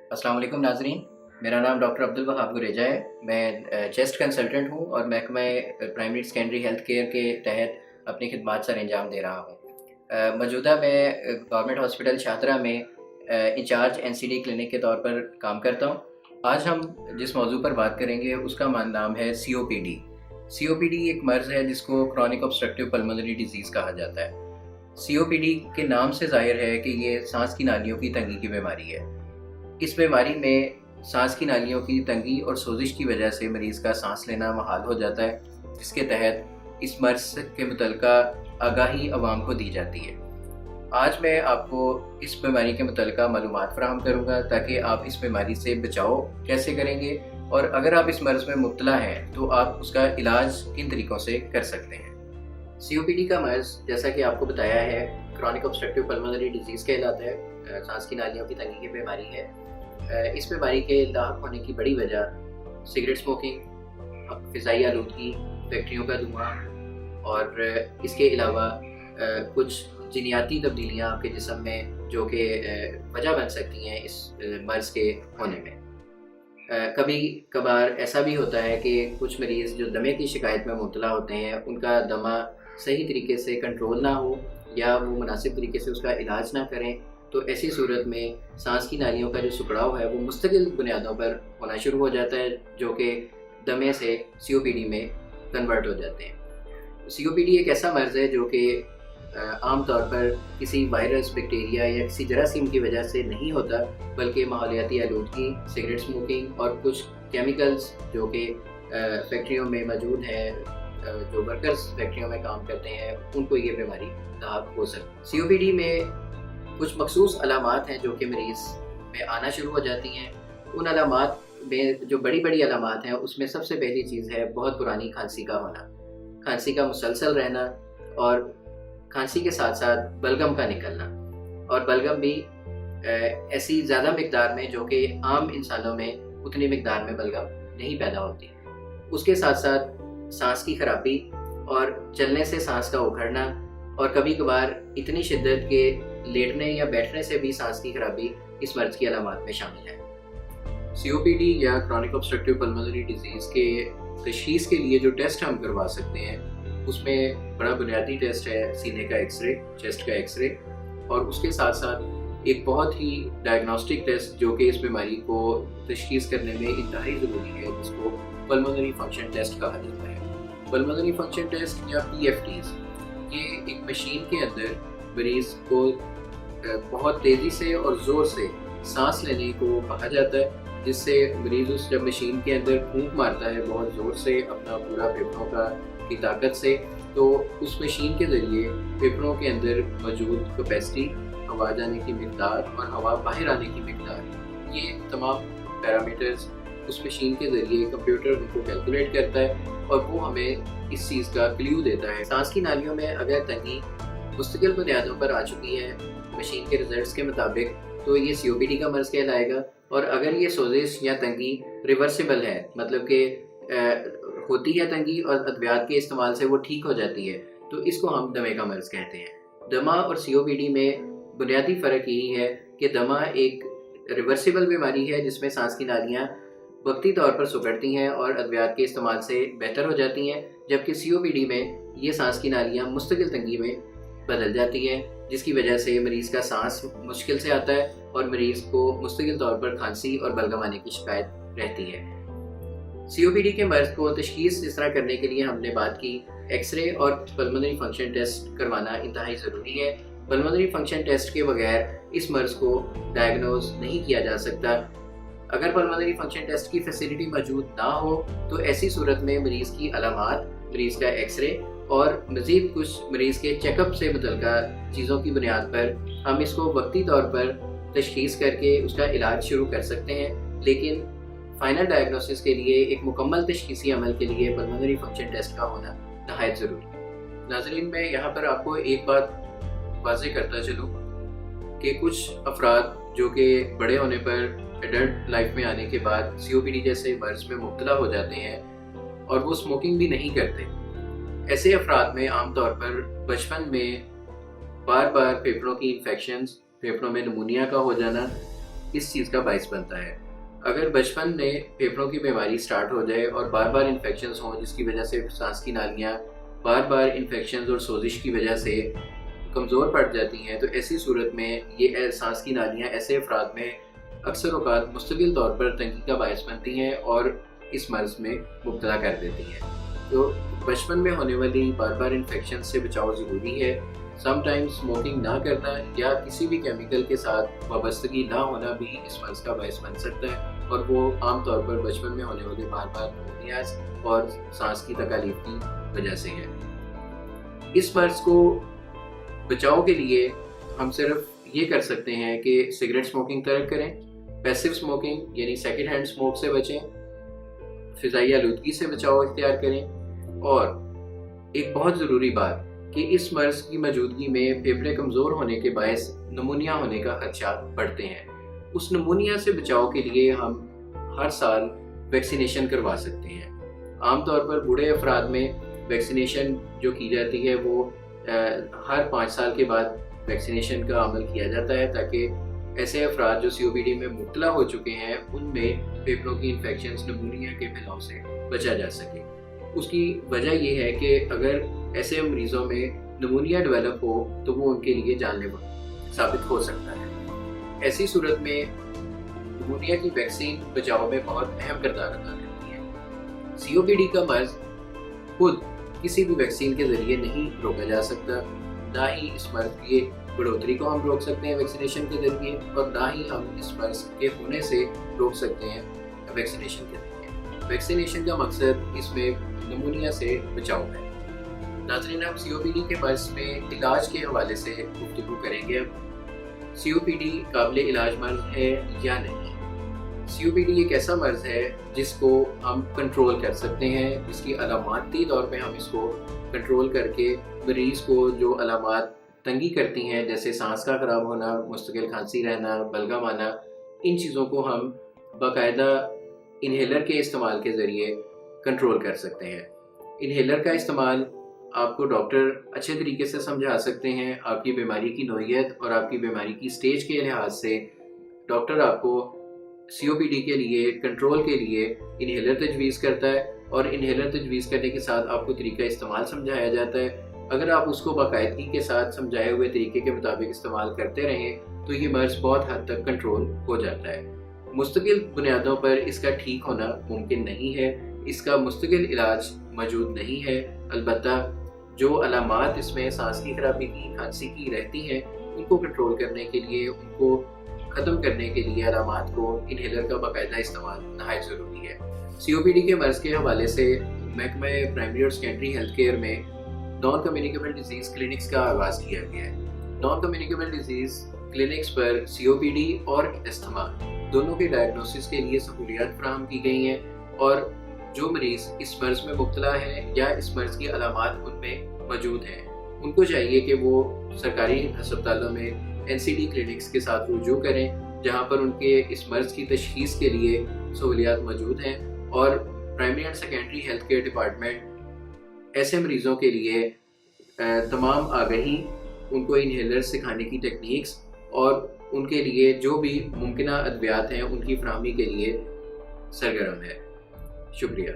अस्सलाम वालेकुम नाज़रीन, मेरा नाम डॉक्टर अब्दुल वहाब गुरेजा है। मैं चेस्ट कंसल्टेंट हूँ और महकमा प्राइमरी सेकेंडरी हेल्थ केयर के तहत अपनी खिदमात सर अंजाम दे रहा हूँ। मौजूदा मैं गवर्नमेंट हॉस्पिटल शाहतरा में इंचार्ज एनसीडी क्लिनिक के तौर पर काम करता हूँ। आज हम जिस मौजू पर बात करेंगे उसका नाम है सीओपीडी। सीओपीडी एक मर्ज़ है जिसको क्रॉनिक ऑब्स्ट्रक्टिव पल्मोनरी डिजीज़ कहा जाता है। सीओपीडी के नाम से ज़ाहिर है कि ये सांस की नालियों की तंगी की बीमारी है। इस बीमारी में सांस की नालियों की तंगी और सोजिश की वजह से मरीज़ का सांस लेना मुहाल हो जाता है, जिसके तहत इस मर्ज़ के मुतल्लिका आगाही अवाम को दी जाती है। आज मैं आपको इस बीमारी के मुतल्लिका मालूमात फ़राहम करूँगा ताकि आप इस बीमारी से बचाव कैसे करेंगे और अगर आप इस मर्ज़ में मुब्तला हैं तो आप उसका इलाज किन तरीक़ों से कर सकते हैं। सीओपीडी का मर्ज़ जैसा कि आपको बताया है क्रॉनिक ऑब्स्ट्रक्टिव पल्मोनरी डिजीज़ कहलाता है। सांस की नालियों की तंगी की बीमारी है। इस बीमारी के लाक होने की बड़ी वजह सिगरेट स्मोकिंग, फ़िज़ाई आलूदगी, फैक्ट्रियों का धुआं और इसके अलावा कुछ जीनियाती तब्दीलियाँ आपके जिस्म में जो कि वजह बन सकती हैं इस मर्ज़ के होने में। कभी कभार ऐसा भी होता है कि कुछ मरीज़ जो दमे की शिकायत में मुब्तला होते हैं उनका दमा सही तरीके से कंट्रोल ना हो या वो मुनासिब तरीके से उसका इलाज ना करें, तो ऐसी सूरत में सांस की नालियों का जो सुकड़ाव है वो मुस्तकिल बुनियादों पर होना शुरू हो जाता है, जो कि दमे से सीओपीडी में कन्वर्ट हो जाते हैं। सीओपीडी एक ऐसा मर्ज़ है जो कि आम तौर पर किसी वायरस, बैक्टीरिया या किसी जरासीम की वजह से नहीं होता, बल्कि माहौलियाती आलूदगी, सिगरेट स्मोकिंग और कुछ केमिकल्स जो कि फैक्ट्रियों में मौजूद हैं, जो वर्कर्स फैक्ट्रियों में काम करते हैं, उनको ये बीमारी लाक हो सकती है। सीओपीडी में कुछ मखसूस अलामात हैं जो कि मरीज़ में आना शुरू हो जाती हैं। उन अलामात में जो बड़ी बड़ी अलामात हैं उसमें सबसे पहली चीज़ है बहुत पुरानी खांसी का होना, खांसी का मुसलसल रहना और खांसी के साथ साथ बलगम का निकलना, और बलगम भी ऐसी ज़्यादा मिकदार में जो कि आम इंसानों में उतनी मिकदार में बलगम नहीं पैदा होती। उसके साथ साथ सांस की खराबी और चलने से सांस का उखड़ना और कभी कभार इतनी शिद्दत के लेटने या बैठने से भी सांस की खराबी इस मर्ज़ की अलामात में शामिल है। सीओपीडी या क्रॉनिक ऑब्स्ट्रक्टिव पल्मोनरी डिजीज़ के तशख़ीस के लिए जो टेस्ट हम करवा सकते हैं उसमें बड़ा बुनियादी टेस्ट है सीने का एक्सरे, चेस्ट का एक्सरे, और उसके साथ साथ एक बहुत ही डायग्नोस्टिक टेस्ट जो कि इस बीमारी को तशख़ीस करने में इंतहाई ज़रूरी है, जिसको पल्मोनरी फंक्शन टेस्ट कहा जाता है। पल्मोनरी फंक्शन टेस्ट या PFTs, ये एक मशीन के अंदर मरीज़ को बहुत तेज़ी से और ज़ोर से सांस लेने को कहा जाता है, जिससे मरीज़ उस जब मशीन के अंदर फूंक मारता है बहुत ज़ोर से अपना पूरा फेफड़ों की ताकत से, तो उस मशीन के ज़रिए फेफड़ों के अंदर मौजूद कैपेसिटी, हवा जाने की मिक़दार और हवा बाहर आने की मिक़दार, ये तमाम पैरामीटर्स उस मशीन के ज़रिए कंप्यूटर उनको कैलकुलेट करता है और वो हमें इस चीज़ का क्लू देता है। सांस की नालियों में अगर तंगी मुस्तकिल बुनियादों पर आ चुकी है मशीन के रिजल्ट्स के मुताबिक, तो ये सीओपीडी का मर्ज़ कहलाएगा। और अगर ये सोजिश या तंगी रिवर्सिबल है, मतलब कि होती है तंगी और अद्वियात के इस्तेमाल से वो ठीक हो जाती है, तो इसको हम दमे का मर्ज़ कहते हैं। दमा और सीओपीडी में बुनियादी फ़र्क यही है कि दमा एक रिवर्सिबल बीमारी है जिसमें सांस की नालियाँ वक्ती तौर पर सुकड़ती हैं और अद्वियात के इस्तेमाल से बेहतर हो जाती हैं, जबकि सीओपीडी में ये सांस की नालियाँ मुस्तकिल तंगी में बदल जाती हैं, जिसकी वजह से मरीज़ का सांस मुश्किल से आता है और मरीज़ को मुस्तकिल तौर पर खांसी और बलगम आने की शिकायत रहती है। सीओपीडी के मर्ज़ को तशख़ीस इस तरह करने के लिए हमने बात की एक्सरे और पल्मोनरी फंक्शन टेस्ट करवाना इंतहाई ज़रूरी है। पल्मोनरी फंक्शन टेस्ट के बगैर इस मर्ज़ को डायग्नोज नहीं किया जा सकता। अगर पल्मोनरी फंक्शन टेस्ट की फैसिलिटी मौजूद ना हो तो ऐसी सूरत में मरीज़ की अलामात, मरीज़ का एक्सरे और मज़ीद कुछ मरीज़ के चेकअप से मुतल्लिका चीज़ों की बुनियाद पर हम इसको वक्ती तौर पर तशख़ीस करके उसका इलाज शुरू कर सकते हैं। लेकिन फ़ाइनल डायग्नोसिस के लिए एक मुकम्मल तशख़ीसी अमल के लिए पल्मोनरी फंक्शन टेस्ट का होना नहायत ज़रूरी। नाज़रीन, मैं यहाँ पर आपको एक बात वाज़ेह करता चलूँ कि कुछ अफराद जो कि बड़े होने पर एडल्ट लाइफ में आने के बाद सीओपीडी जैसे मर्ज़ में मुब्तला हो जाते हैं और वो स्मोकिंग भी नहीं करते, ऐसे अफराद में आम तौर पर बचपन में बार बार फेफड़ों की इन्फेक्शंस, फेफड़ों में नमूनिया का हो जाना इस चीज़ का बायस बनता है। अगर बचपन में फेफड़ों की बीमारी स्टार्ट हो जाए और बार बार इन्फेक्शंस हों जिसकी वजह से सांस की नालियाँ बार बार इन्फेक्शंस और सोजिश की वजह से कमज़ोर पड़ जाती हैं, तो ऐसी सूरत में ये सांस की नालियाँ ऐसे अफराद में अक्सर औक़ात मुस्तकिल तौर पर तंगी का बायस बनती हैं और इस मर्ज़ में मुब्तला कर देती हैं। तो बचपन में होने वाली बार बार इन्फेक्शन से बचाव ज़रूरी है। समटाइम्स स्मोकिंग ना करना या किसी भी केमिकल के साथ वाबस्तगी ना होना भी इस मर्ज़ का बायस बन सकता है, और वो आम तौर पर बचपन में होने वाले बार बार निमोनियाज़ और सांस की तकलीफ की वजह से है। इस मर्ज़ को बचाव के लिए हम सिर्फ ये कर सकते हैं कि सिगरेट स्मोकिंग तर्क करें, पैसिव स्मोकिंग यानी सेकेंड हैंड स्मोक से बचें, फ़िज़ाई आलूदगी से बचाव इख्तियार करें, और एक बहुत ज़रूरी बात कि इस मर्ज़ की मौजूदगी में फेफड़े कमज़ोर होने के बायस नमूनिया होने का खदशा बढ़ते हैं। उस नमूनिया से बचाव के लिए हम हर साल वैक्सीनेशन करवा सकते हैं। आम तौर पर बूढ़े अफराद में वैक्सीनेशन जो की जाती है वो हर 5 साल के बाद वैक्सीनेशन का अमल किया जाता है, ताकि ऐसे अफराद जो COPD में मुब्तला हो चुके हैं उनमें फेफड़ों की इन्फेक्शंस नमूनिया के फैलाव से बचा जा सके। उसकी वजह यह है कि अगर ऐसे मरीज़ों में नमूनिया डेवलप हो तो वो उनके लिए जानलेवा साबित हो सकता है। ऐसी सूरत में नमूनिया की वैक्सीन बचाव में बहुत अहम किरदार अदा करती है। COPD का मर्ज़ खुद किसी भी वैक्सीन के ज़रिए नहीं रोका जा सकता, ना ही इस मर्ज़ की बढ़ोतरी को हम रोक सकते हैं वैक्सीनेशन के ज़रिए, और ना ही हम इस मर्ज़ के होने से रोक सकते हैं वैक्सीनेशन के ज़रिए। वैक्सीनेशन का मकसद इसमें नमूनिया से बचाव है। नाज़रीन, हम COPD के मर्ज़ में इलाज के हवाले से गुफ्तगू करेंगे। COPD काबिल इलाज मर्ज़ है या नहीं? COPD एक ऐसा मर्ज़ है जिसको हम कंट्रोल कर सकते हैं, जिसकी अलामाती तौर पे हम इसको कंट्रोल करके मरीज़ को जो अलामात तंगी करती हैं जैसे सांस का ख़राब होना, मुस्तकिल खांसी रहना, बलगम आना, इन चीज़ों को हम बाकायदा इन्हेलर के इस्तेमाल के ज़रिए कंट्रोल कर सकते हैं। इन्हेलर का इस्तेमाल आपको डॉक्टर अच्छे तरीके से समझा सकते हैं। आपकी बीमारी की नौइयत और आपकी बीमारी की स्टेज के लिहाज से डॉक्टर आपको COPD के लिए कंट्रोल के लिए इन्हेलर तजवीज़ करता है, और इन्हेलर तजवीज़ करने के साथ आपको तरीका इस्तेमाल समझाया जाता है। अगर आप उसको बाकायदगी के साथ समझाए हुए तरीके के मुताबिक इस्तेमाल करते रहें तो ये मर्ज़ बहुत हद तक कंट्रोल हो जाता है। मुस्तकिल बुनियादों पर इसका ठीक होना मुमकिन नहीं है, इसका मुस्तकिल इलाज मौजूद नहीं है। अलबत्ता जो अलामात इसमें सांस की खराबी की, खांसी की रहती हैं, उनको कंट्रोल करने के लिए, उनको ख़त्म करने के लिए अलामात को इन्हेलर का बाकायदा इस्तेमाल नहायत ज़रूरी है। COPD के मर्ज़ के हवाले से महकमा प्राइमरी और सेकेंडरी हेल्थ केयर में नॉन कम्युनिकेबल डिजीज़ क्लिनिक्स का आगाज़ किया गया है। नॉन कम्युनिकेबल डिजीज़ क्लिनिक्स पर COPD और अस्थमा दोनों के डायग्नोसिस के लिए सहूलियात फराहम की गई हैं, और जो मरीज़ इस मर्ज़ में मुब्तला हैं या इस मर्ज़ की अलामात उनमें मौजूद हैं, उनको चाहिए कि वो सरकारी अस्पतालों में NCD क्लिनिक्स के साथ रुजू करें, जहाँ पर उनके इस मर्ज़ की तशख़ीस के लिए सहूलियात मौजूद हैं, और primary and secondary health care department ऐसे मरीज़ों के लिए तमाम आगही, उनको इन्हेलर सिखाने की टेक्निक्स और उनके लिए जो भी मुमकिन अद्वियात हैं उनकी फराहमी के लिए सरगर्म है। शुक्रिया।